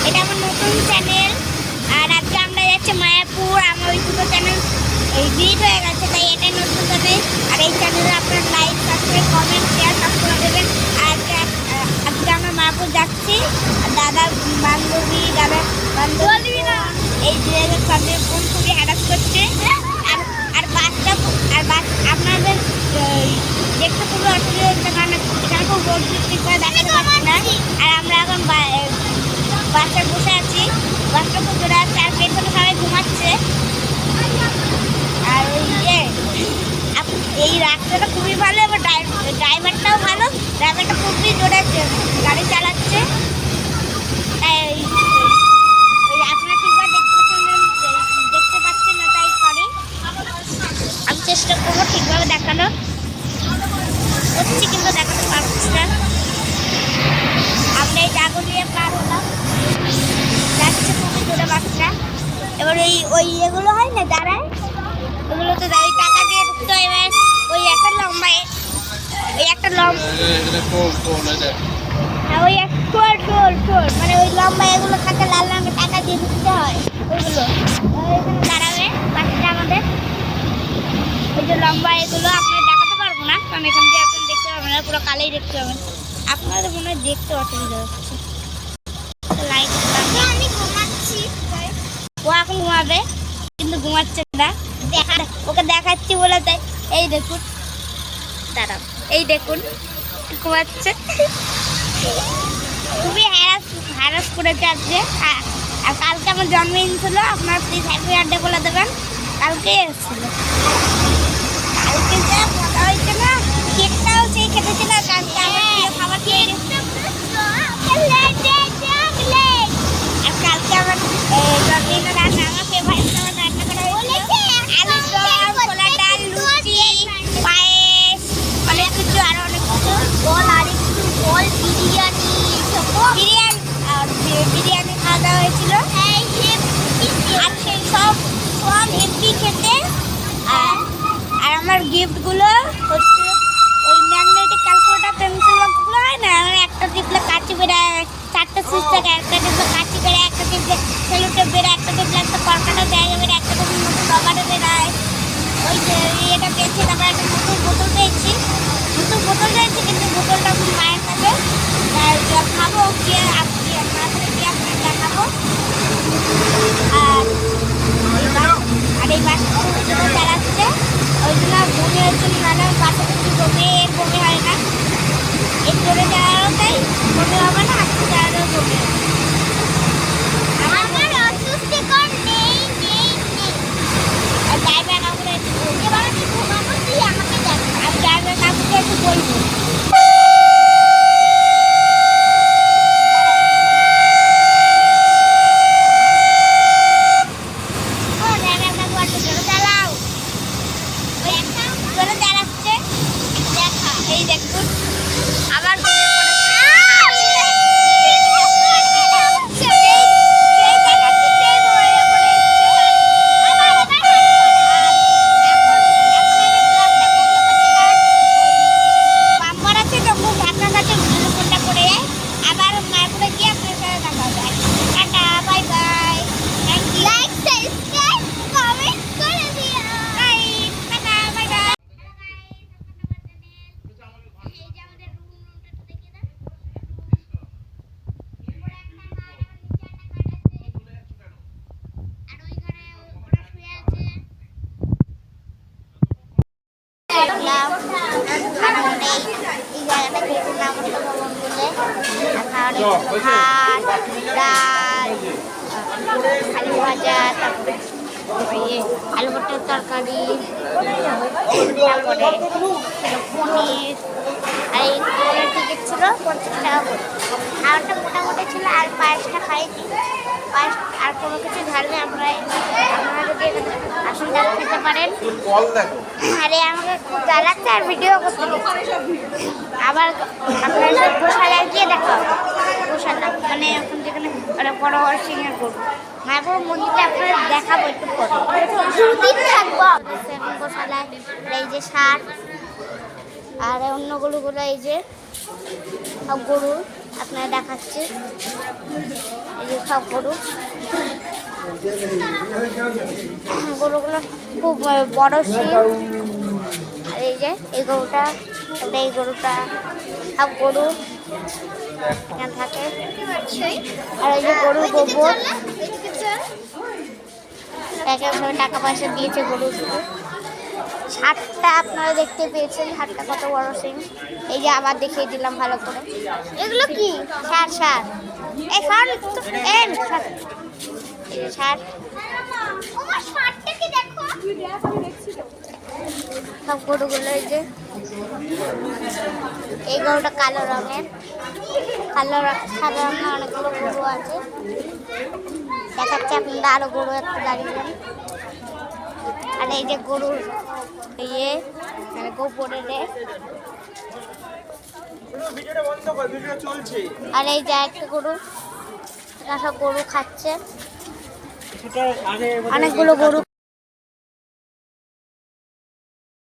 এটা আমার নতুন চ্যানেল। আর আজকে আমরা যাচ্ছি মায়াপুর। আমার ওই দুটো চ্যানেল ডিলিট হয়ে গেছে, তাই এটাই নতুন চ্যানেল। আর এই চ্যানেলে আপনারা লাইক, সাবস্ক্রাইব, কমেন্ট, শেয়ার সব করে দেবেন। আর আজকে আমরা মায়াপুর যাচ্ছি। দাদার বান্ধবী এই যে তাদের ফোন খুবই হ্যারাস করছে। আর বাসটা আপনাদের দেখতে খুবই অসুবিধা হচ্ছে, কারণ এখানে খুব রোড বৃষ্টি করে দেখাতে পারছি না। আর আমরা এখন বাসে বসে আছি, বাসটা খুব জোরে আছে, আর পেছনে সবাই ঘুমাচ্ছে। আর এই রাস্তাটা খুবই ভালো, এবার ড্রাইভারটাও ভালো। ড্রাইভারটা খুবই জোরে গাড়ি চালাচ্ছে। আপনারা ঠিকভাবে দেখতে পাচ্ছেন না, তাই সরি। আমি চেষ্টা করবো ঠিকভাবে দেখানো করছি, কিন্তু দেখাতে পারছি না। আমরা এই জাগরিয়ে পার হলাম, যাচ্ছে খুবই জোরে বাসটা। এবার ওই এগুলো হয় না দাঁড়ায়, ওগুলো তো ওই টাকা দিয়ে ঢুকতে হয়। এবার ওই একটা লম্বা ওই টোল মানে ওই লম্বা এগুলো থাকে, লাল রঙের টাকা দিয়ে ঢুকতে হয় ওইগুলো। এখানে দাঁড়াবে বাসটা আমাদের। ওই যে লম্বা এগুলো আপনারা দেখাতে পারবো না, কারণ এখান দিয়ে আপনি দেখতে পারবেন না, পুরো কালেই দেখতে পাবেন। আপনাদের মনে হয় দেখতে অসুবিধা হচ্ছে। লাইট আমি ঘুমাচ্ছি, ও এখন ঘুমাবে কিন্তু ঘুমাচ্ছে না। ওকে দেখাচ্ছি বলে তাই। এই দেখুন, দাঁড়াও, এই দেখুন ঘুমাচ্ছে। খুবই হ্যারাস করেছে আজকে। আর কালকে আমার জন্মদিন ছিল, আপনার প্লিজ হ্যাপি বার্থডে বলে দেবেন। কালকে এসেছিল, কালকে যা মজা হয়েছে না, কেকটাও সেই খেতেছিল। কালকে আমার প্রিয় খাবার খেয়ে আর কালকে আমার জন্মদিনের রান্না, আমার ফেভারিট খাবার রান্না করা হয়েছে আলুর দম, ছোলার ডাল, লুচি, পায়েস, অনেক কিছু, আরো অনেক কিছু। বিরিয়ানি খাওয়া দাওয়া হয়েছিল। আর সেই সব হেভি খেতে। আর আমার গিফটগুলো হচ্ছে ওই ম্যাগনেটিক ক্যালকুলেটার পেন্সিলগুলো হয় না, মানে একটা টিপলে কাঁচি বেড়ায়, চারটে সুইচ থাকে, একটা টিপলে কাঁচি বেড়ায়, একটা টিপলে সেলুটেপ বেড়ায়, একটা টিপলে একটা কর্কাটা জায়গা বেড়ায়, একটা টিপলে নতুন রবারে বেড়ায়। ওই যে এটা পেয়েছি। তারপরে একটা নতুন বোতল পেয়েছি, কিন্তু বোতলটা খুব মায়ের কাছে। খাবো গিয়ে মাথায় গিয়ে আপনার দেখাবো। আর এই বাসটা চালাচ্ছে, ওই জন্য বমি হচ্ছে না। বাসে কিছু বমি হয় না, এর জোরে চালানো তাই বমি হবে না, আজকে চালানো বমি হবে। আমার অস্বস্তিকর নেই। আর ড্রাইভার কাকুরে আমাকে দেখ, আর ড্রাইভার কাকুকে একটু বলবো। ভাত, ডাল, আলু ভাজা, তারপরে আলু ভর্তার তরকারি, তারপরে পনির। আর এই ট্রেনের টিকিট ছিল 50 টাকা করে। খাওয়াটা মোটামুটি ছিল। আর পায়েসটা খাইছি, পায়েস আর কোনো কিছু ঢাললে আপনারা যদি আসন ডাল খেতে পারেন। আরে আমাকে খুব জ্বালাচ্ছে আর ভিডিও করতে আবার আপনারা সব গোশালায় গিয়ে দেখা গোশালা, মানে এখন যেখানে বড় বড় সিংহের গরু। মায়াপুর মন্দিরটা আপনারা দেখাবো একটু পরে, থাকবো এখন গোশালায়। এই যে ষাঁড় আর অন্য গরুগুলো, এই যে সব গরু আপনারা দেখাচ্ছি। এই যে সব গরু, গরুগুলো খুব বড় শিং। আর এই যে এই গরুটা, এই গরুটা, সব গরু এখানে থাকে। আর এই যে গরুর গোবর, একেভাবে টাকা পয়সা দিয়েছে গরু শুধু। ষাটটা আপনারা দেখতে পেয়েছেন, ষাটটা কত বড় সিং। এই যে আবার দেখিয়ে দিলাম ভালো করে। এগুলো কি? ষাট ষাট, এই ষাট, এই ষাট। সব গরুগুলো এই যে, এই গরুটা কালো রঙের, সাদা রঙের অনেকগুলো গরু আছে। দেখাচ্ছে আপনারা, আরো গরু একটু দাঁড়িয়ে। আর এই যে গরুর ইয়ে, মানে গোবরের, আর এই যে একটা গরু, সব গরু খাচ্ছে। অনেকগুলো গরু